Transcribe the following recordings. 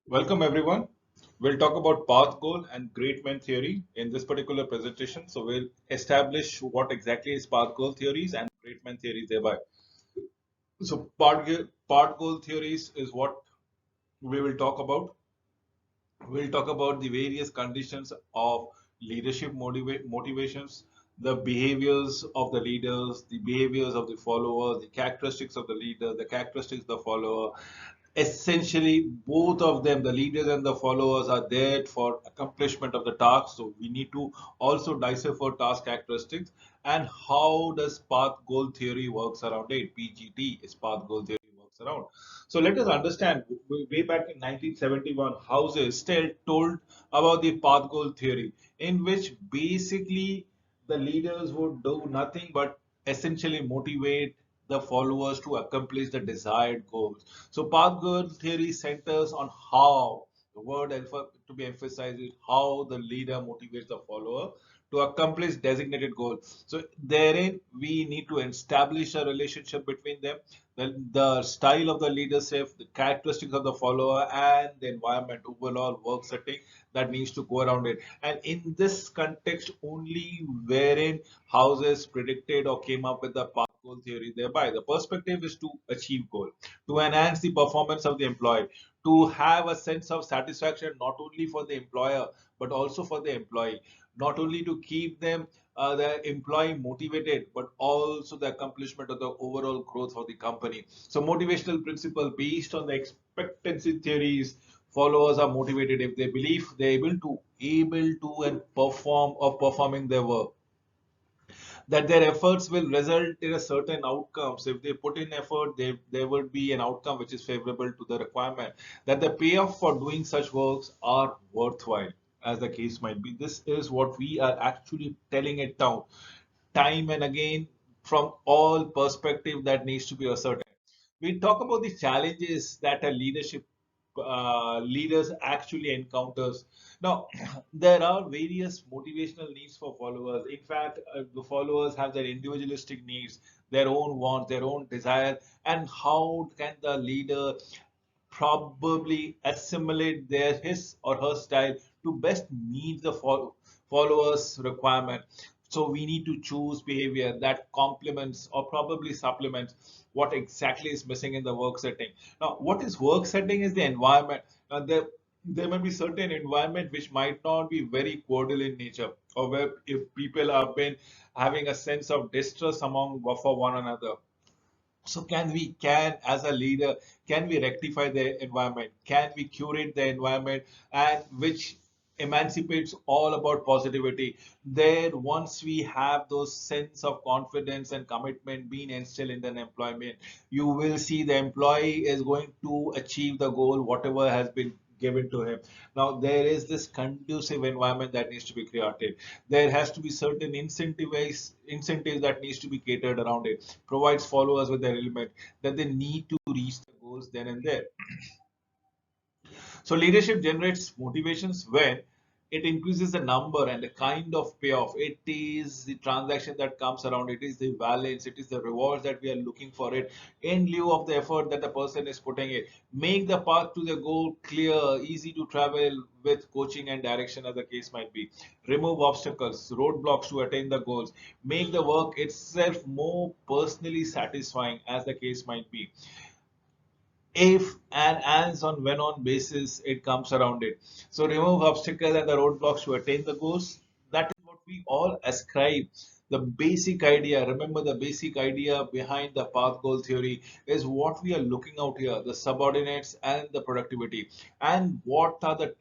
Welcome everyone. We'll talk about path goal and great men theory in this particular presentation. So we'll establish what exactly is path goal theories and great men theories thereby. So path goal theories is what we will talk about. We'll talk about the various conditions of leadership motivations, the behaviors of the leaders, the behaviors of the followers, the characteristics of the leader, the characteristics of the follower. Essentially, both of them, the leaders and the followers, are there for accomplishment of the task. So we need to also decipher task characteristics and how does path goal theory works around it. PGT is path goal theory works around. So let us understand way back in 1971, Houses still told about the path goal theory, in which basically the leaders would do nothing but essentially motivate the followers to accomplish the desired goals. So path goal theory centers on how the word alpha to be emphasized is how the leader motivates the follower to accomplish designated goals. So therein we need to establish a relationship between them, the style of the leadership, the characteristics of the follower, and the environment, overall work setting that needs to go around it. And in this context, only wherein houses predicted or came up with the path goal theory, thereby the perspective is to achieve goal, to enhance the performance of the employee, to have a sense of satisfaction not only for the employer but also for the employee, not only to keep them the employee motivated, but also the accomplishment of the overall growth of the company. So motivational principle based on the expectancy theories, followers are motivated if they believe they're able to and perform or performing their work, that their efforts will result in a certain outcomes. If they put in effort, there will be an outcome which is favorable to the requirement, that the payoff for doing such works are worthwhile, as the case might be. This is what we are actually telling it down time and again from all perspective that needs to be ascertained. We talk about the challenges that a leadership leaders actually encounters. Now, there are various motivational needs for followers. In fact, the followers have their individualistic needs, their own wants, their own desire, and how can the leader probably assimilate his or her style to best meet the followers' requirement. So we need to choose behavior that complements or probably supplements what exactly is missing in the work setting. Now, what is work setting is the environment. Now, there may be certain environment which might not be very cordial in nature, or where if people have been having a sense of distrust among for one another. So can as a leader, can we rectify the environment? Can we curate the environment and which emancipates all about positivity? There, once we have those sense of confidence and commitment being instilled in an employment, you will see the employee is going to achieve the goal, whatever has been given to him. Now, there is this conducive environment that needs to be created. There has to be certain incentives that needs to be catered around it, provides followers with their element that they need to reach the goals then and there. So leadership generates motivations when it increases the number and the kind of payoff. It is the transaction that comes around. It is the balance. It is the rewards that we are looking for it in lieu of the effort that the person is putting it. Make the path to the goal clear, easy to travel with coaching and direction as the case might be. Remove obstacles, roadblocks to attain the goals. Make the work itself more personally satisfying as the case might be, if and as on when on basis it comes around it. So remove obstacles and the roadblocks to attain the goals. That is what we all ascribe. The basic idea, remember the basic idea behind the path goal theory is what we are looking out here, the subordinates and the productivity. And what are the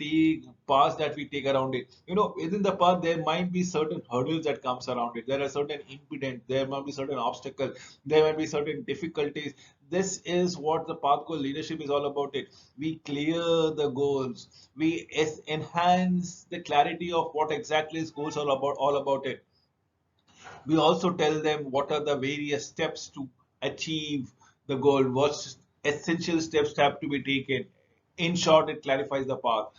paths that we take around it? Within the path, there might be certain hurdles that comes around it. There are certain impediments, there might be certain obstacles, there might be certain difficulties. This is what the path goal leadership is all about. It we clear the goals, we enhance the clarity of what exactly is goals all about it. We also tell them what are the various steps to achieve the goal, what essential steps have to be taken. In short, it clarifies the path.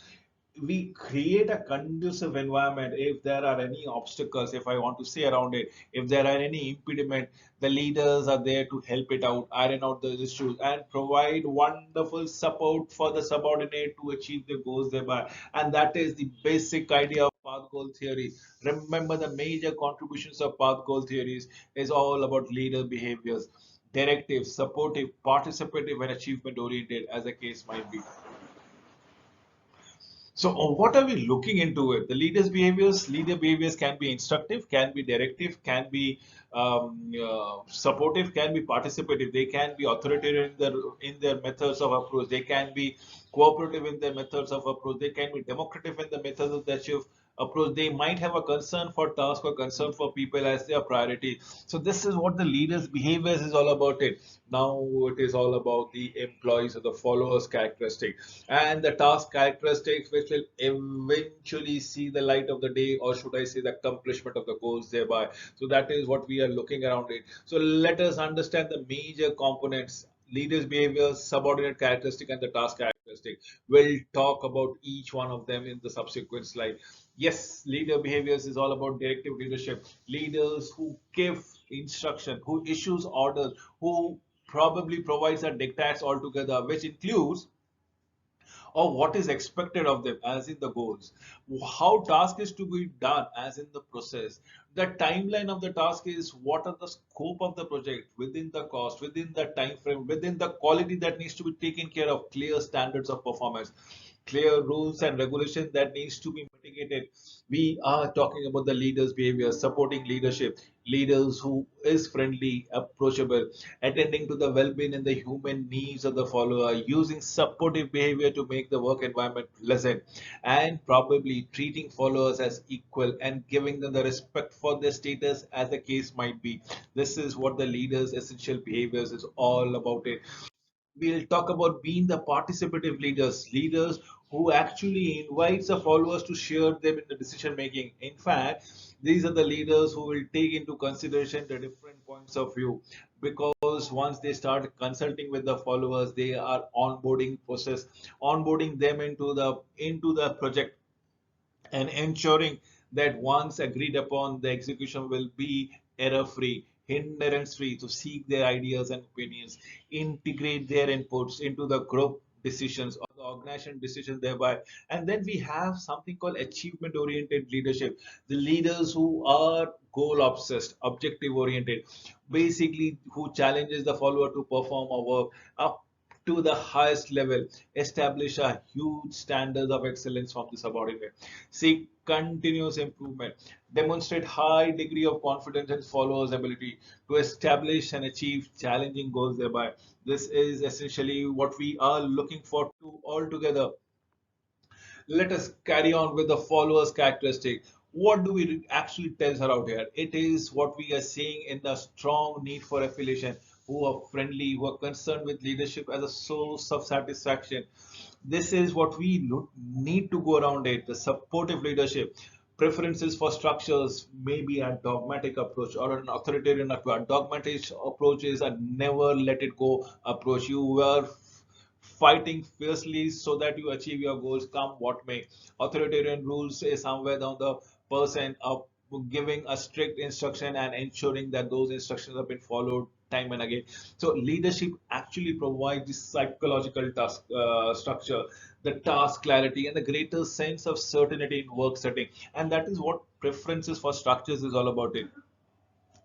we create a conducive environment. If there are any obstacles, if I want to say around it, if there are any impediment, the leaders are there to help it out, iron out those issues, and provide wonderful support for the subordinate to achieve their goals thereby. And that is the basic idea of path goal theory. Remember, the major contributions of path goal theories is all about leader behaviors: directive, supportive, participative, and achievement oriented, as the case might be. So, what are we looking into it? The leader behaviors can be instructive, can be directive, can be supportive, can be participative. They can be authoritarian in their methods of approach. They can be cooperative in their methods of approach. They can be democratic in the methods of their shift approach. They might have a concern for task or concern for people as their priority. So this is what the leaders' behaviors is all about it. Now it is all about the employees or the followers characteristic and the task characteristics which will eventually see the light of the day, or should I say the accomplishment of the goals thereby. So that is what we are looking around it. So let us understand the major components: leaders behavior, subordinate characteristic, and the task characteristic. We'll talk about each one of them in the subsequent slide. Yes, leader behaviors is all about directive leadership. Leaders who give instruction, who issues orders, who probably provides a dictates altogether, which includes or what is expected of them as in the goals, how task is to be done as in the process, the timeline of the task is what are the scope of the project within the cost, within the time frame, within the quality that needs to be taken care of, clear standards of performance, clear rules and regulations that needs to be mitigated. We are talking about the leaders behavior, supporting leadership, leaders who is friendly, approachable, attending to the well-being and the human needs of the follower, using supportive behavior to make the work environment pleasant, and probably treating followers as equal and giving them the respect for their status as the case might be. This is what the leaders' essential behaviors is all about it. We'll talk about being the participative leaders who actually invites the followers to share them in the decision making. In fact, these are the leaders who will take into consideration the different points of view, because once they start consulting with the followers, they are onboarding process, onboarding them into the project, and ensuring that once agreed upon, the execution will be error free, hindrance free, to seek their ideas and opinions, integrate their inputs into the group decisions or the organization decisions thereby. And then we have something called achievement oriented leadership, the leaders who are goal obsessed, objective oriented, basically who challenges the follower to perform a work up to the highest level, establish a huge standards of excellence from the subordinate, seek continuous improvement, demonstrate high degree of confidence in followers' ability to establish and achieve challenging goals thereby. This is essentially what we are looking for to altogether. Let us carry on with the followers characteristic. What do we actually tells her out here? It is what we are seeing in the strong need for affiliation, who are friendly, who are concerned with leadership as a source of satisfaction. This is what we need to go around it. The supportive leadership, preferences for structures, maybe a dogmatic approach or an authoritarian approach. Dogmatic approach is a never let it go approach. You are fighting fiercely so that you achieve your goals come what may. Authoritarian rules is somewhere down the person of giving a strict instruction and ensuring that those instructions have been followed time and again. So leadership actually provides this psychological task structure, the task clarity, and the greater sense of certainty in work setting. And that is what preferences for structures is all about it.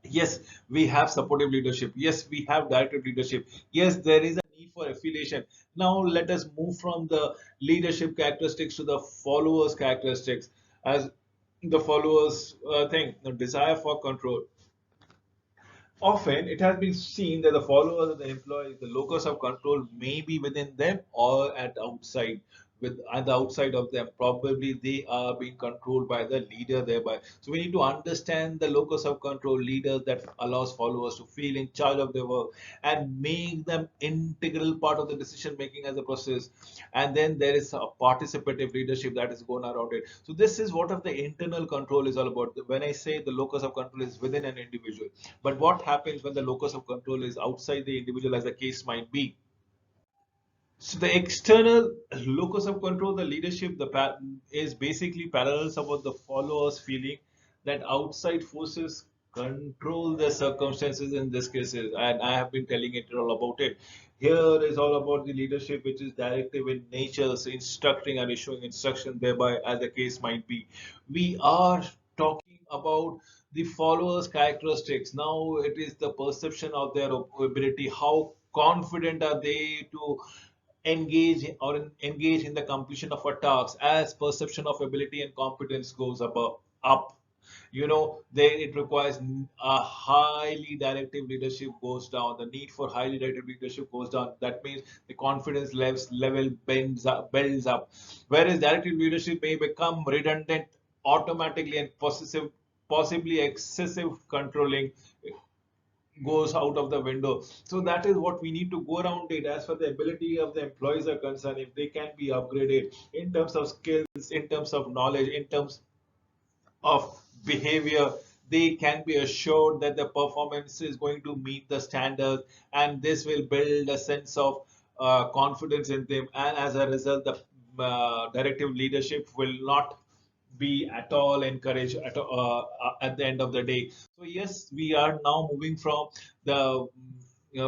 Yes, we have supportive leadership. Yes, we have directive leadership. Yes, there is a need for affiliation. Now, let us move from the leadership characteristics to the followers characteristics. As the followers thing, the desire for control. Often, it has been seen that the followers of the employees, the locus of control may be within them or at outside. With at the outside of them, probably they are being controlled by the leader thereby. So we need to understand the locus of control, leaders that allows followers to feel in charge of their work and make them integral part of the decision making as a process. And then there is a participative leadership that is going around it. So this is what of the internal control is all about. When I say the locus of control is within an individual, but what happens when the locus of control is outside the individual, as the case might be? So the external locus of control, the leadership, is basically parallels about the followers feeling that outside forces control the circumstances in this cases, and I have been telling it all about it. Here is all about the leadership, which is directive in nature, so instructing and issuing instruction, thereby, as the case might be. We are talking about the followers' characteristics. Now it is the perception of their ability. How confident are they to engage in the completion of a task as perception of ability and competence goes up, they it requires a highly directive leadership goes down, the need for highly directive leadership goes down. That means the confidence level builds up, whereas directive leadership may become redundant automatically and possessive, possibly excessive controlling goes out of the window. So that is what we need to go around it. As for the ability of the employees are concerned, if they can be upgraded in terms of skills, in terms of knowledge, in terms of behavior, they can be assured that the performance is going to meet the standards, and this will build a sense of confidence in them. And as a result, the directive leadership will not be at all encouraged at the end of the day. So yes, we are now moving from the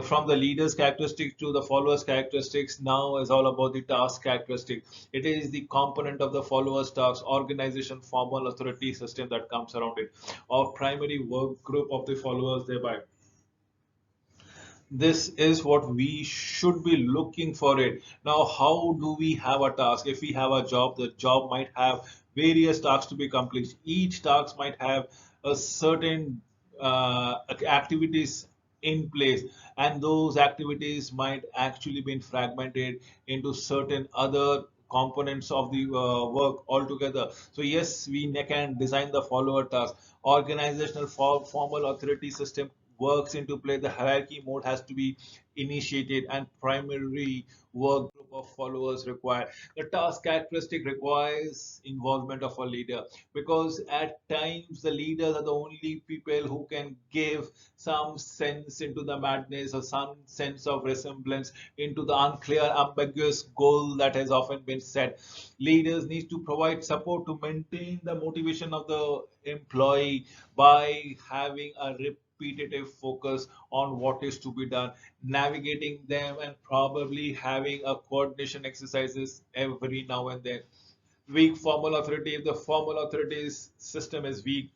from the leaders characteristics to the followers characteristics. Now is all about the task characteristic. It is the component of the followers task organization formal authority system that comes around it, or primary work group of the followers thereby. This is what we should be looking for it. Now, how do we have a task? If we have a job, the job might have various tasks to be completed. Each task might have a certain activities in place, and those activities might actually be fragmented into certain other components of the work altogether. So yes, we can design the follower task. Organizational formal authority system works into play. The hierarchy mode has to be initiated, and primary work group of followers required. The task characteristic requires involvement of a leader, because at times the leaders are the only people who can give some sense into the madness or some sense of resemblance into the unclear, ambiguous goal that has often been set. Leaders need to provide support to maintain the motivation of the employee by having a repetitive focus on what is to be done, navigating them, and probably having a coordination exercises every now and then. Weak formal authority. If the formal authority system is weak,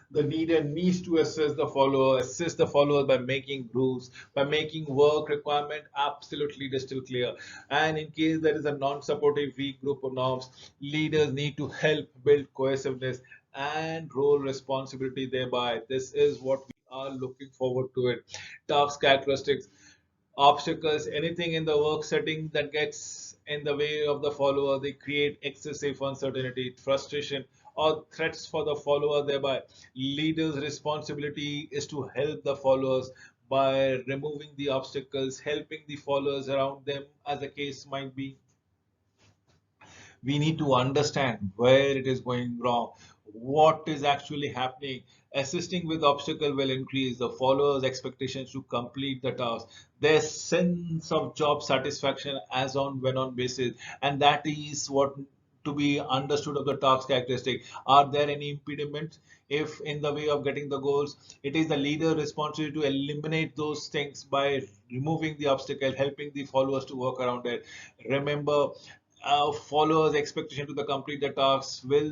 the leader needs to assist the follower by making rules, by making work requirement absolutely crystal clear. And in case there is a non-supportive weak group of norms, leaders need to help build cohesiveness and role responsibility thereby. This is what we are looking forward to it. Task characteristics, obstacles, anything in the work setting that gets in the way of the follower, they create excessive uncertainty, frustration, or threats for the follower. Thereby, leaders' responsibility is to help the followers by removing the obstacles, helping the followers around them, as the case might be. We need to understand where it is going wrong, what is actually happening. Assisting with obstacle will increase the followers' expectations to complete the task, their sense of job satisfaction as on when on basis, and that is what to be understood of the task characteristic. Are there any impediments? If in the way of getting the goals, it is the leader responsibility to eliminate those things by removing the obstacle, helping the followers to work around it. Remember, followers' expectation to the complete the tasks will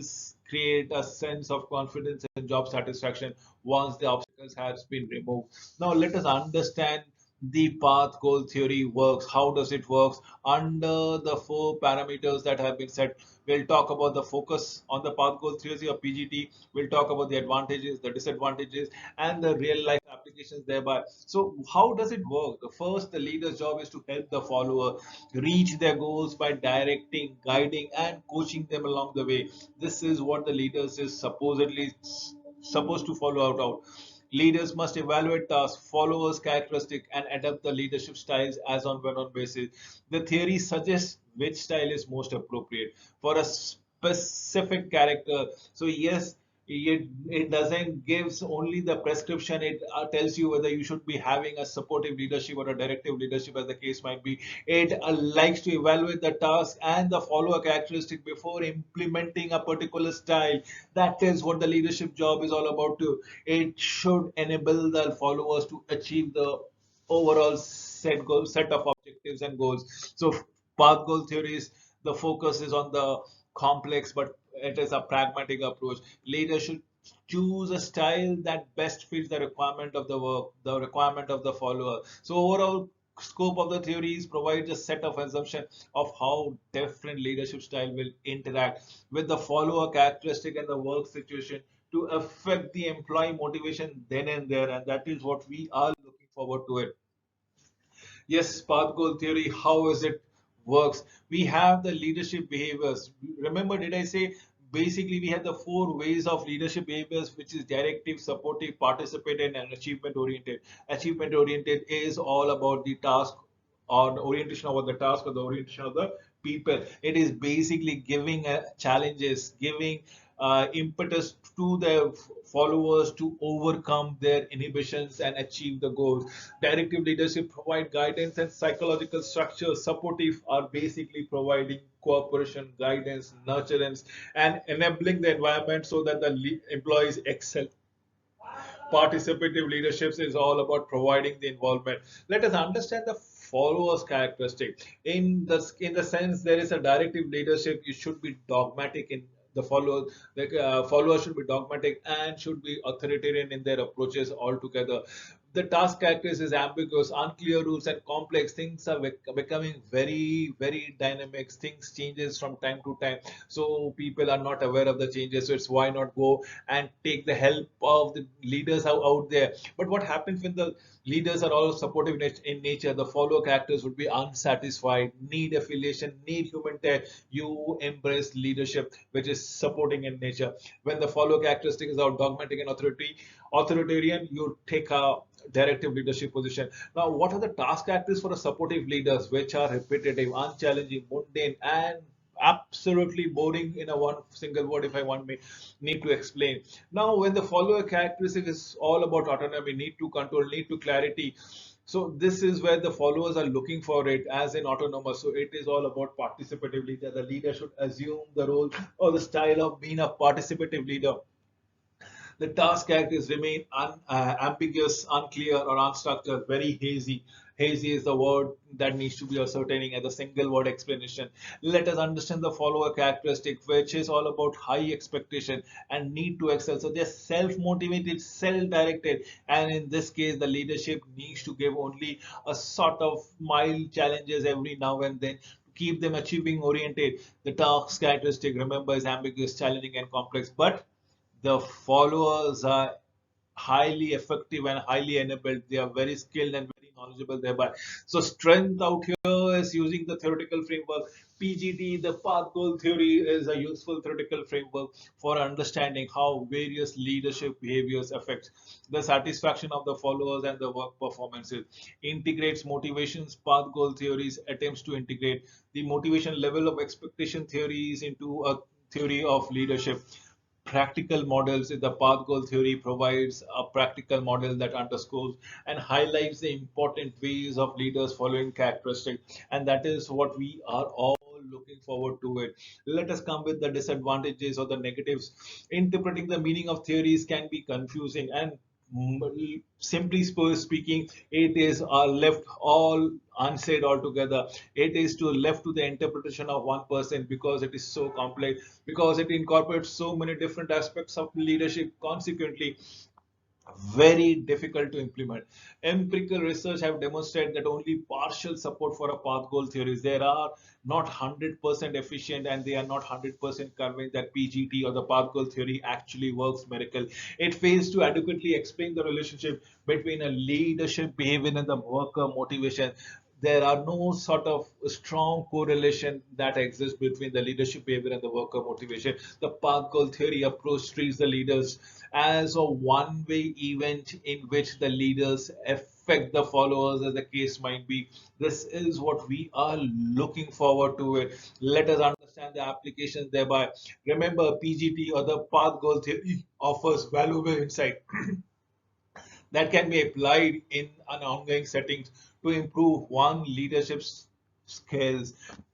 create a sense of confidence and job satisfaction once the obstacles has been removed. Now let us understand the path goal theory works. How does it work? Under the four parameters that have been set, we'll talk about the focus on the path goal theory or PGT. We'll talk about the advantages, the disadvantages, and the real life applications thereby. So how does it work? The first, the leader's job is to help the follower reach their goals by directing, guiding, and coaching them along the way. This is what the leaders is supposedly supposed to follow out. Leaders must evaluate tasks, followers' characteristic, and adapt the leadership styles as on when on basis. The theory suggests which style is most appropriate for a specific character. So yes, It doesn't gives only the prescription. It tells you whether you should be having a supportive leadership or a directive leadership, as the case might be. It likes to evaluate the task and the follower characteristic before implementing a particular style. That is what the leadership job is all about too. It should enable the followers to achieve the overall set of objectives and goals. So path goal theories, the focus is on the complex, but it is a pragmatic approach. Leaders should choose a style that best fits the requirement of the work, the requirement of the follower. So overall scope of the theories provides a set of assumption of how different leadership style will interact with the follower characteristic and the work situation to affect the employee motivation then and there, and that is what we are looking forward to it. Yes, path goal theory, how is it works? We have the leadership behaviors. Remember, did I say basically we have the four ways of leadership behaviors, which is directive, supportive, participative, and achievement oriented. Achievement oriented is all about the task or the orientation of the task or the orientation of the people. It is basically giving challenges, giving impetus to the followers to overcome their inhibitions and achieve the goals. Directive leadership provide guidance and psychological structure. Supportive are basically providing cooperation, guidance, nurturance, and enabling the environment so that the employees excel. Participative leaderships is all about providing the involvement. Let us understand the followers characteristic. In the sense, there is a directive leadership. You should be dogmatic in the followers. The followers should be dogmatic and should be authoritarian in their approaches altogether. The task characteristic is ambiguous, unclear rules, and complex. Things are becoming very, very dynamic. Things changes from time to time. So people are not aware of the changes. So it's why not go and take the help of the leaders out there. But what happens when the leaders are all supportive in nature? The follower characters would be unsatisfied, need affiliation, need human touch. You embrace leadership, which is supporting in nature. When the follower characteristic is out dogmatic and authoritarian, you take a directive leadership position. Now, what are the task characteristics for a supportive leaders, which are repetitive, unchallenging, mundane, and absolutely boring in a one single word if I want me need to explain. Now, when the follower characteristic is all about autonomy, need to control, need to clarity. So this is where the followers are looking for it as an autonomous. So it is all about participative leader. The leader should assume the role or the style of being a participative leader. The task characters remain ambiguous, unclear, or unstructured, very hazy. Hazy is the word that needs to be ascertaining as a single word explanation. Let us understand the follower characteristic, which is all about high expectation and need to excel. So they're self-motivated, self-directed, and in this case, the leadership needs to give only a sort of mild challenges every now and then to keep them achieving oriented. The task characteristic, remember, is ambiguous, challenging, and complex, but the followers are highly effective and highly enabled. They are very skilled and very knowledgeable thereby. So strength out here is using the theoretical framework. PGT, the path goal theory, is a useful theoretical framework for understanding how various leadership behaviors affect the satisfaction of the followers and the work performances. Integrates motivations. Path goal theories attempts to integrate the motivation level of expectation theories into a theory of leadership. Practical models. The path goal theory provides a practical model that underscores and highlights the important ways of leaders following characteristics, and that is what we are all looking forward to it. Let us come with the disadvantages or the negatives. Interpreting the meaning of theories can be confusing, and simply speaking, it is left all unsaid altogether. It is to left to the interpretation of one person because it is so complex, because it incorporates so many different aspects of leadership. Consequently, very difficult to implement. Empirical research have demonstrated that only partial support for a path goal theories. There are not 100% efficient and they are not 100% convinced that PGT or the path goal theory actually works miracle. It fails to adequately explain the relationship between a leadership behavior and the worker motivation. there are no sort of strong correlation that exists between the leadership behavior and the worker motivation. The path goal theory approach treats the leaders as a one-way event in which the leaders affect the followers, as the case might be. This is what we are looking forward to it. Let us understand the applications thereby. Remember, PGT or the path goal theory offers valuable insight that can be applied in an ongoing settings to improve one leadership skills.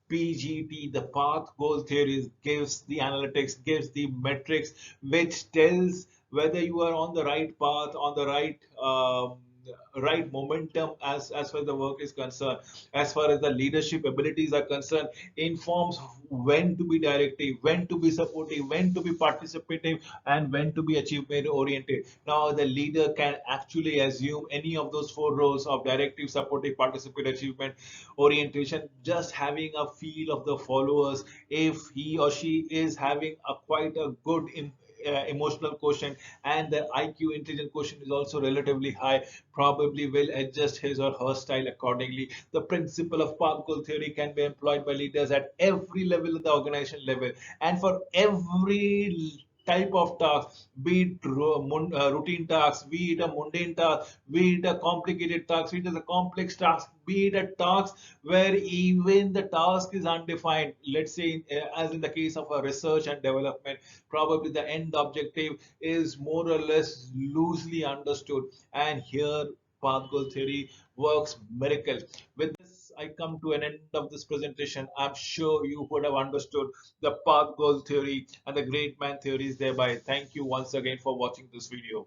PGT, the path goal theories, gives the analytics, gives the metrics, which tells whether you are on the right path, on the right momentum as far as the work is concerned, as far as the leadership abilities are concerned, informs when to be directive, when to be supportive, when to be participative, and when to be achievement oriented. Now, the leader can actually assume any of those four roles of directive, supportive, participate, achievement, orientation, just having a feel of the followers. If he or she is having a quite a good emotional quotient and the IQ intelligence quotient is also relatively high, probably will adjust his or her style accordingly. The principle of path goal theory can be employed by leaders at every level of the organization level, and for every type of task, be it routine tasks, be it a mundane task, be it a complicated task, be it a complex task, be it a task where even the task is undefined. Let's say, as in the case of a research and development, probably the end objective is more or less loosely understood, and here path goal theory works miracle. With this, I come to an end of this presentation. I'm sure you would have understood the path goal theory and the great man theories thereby. Thank you once again for watching this video.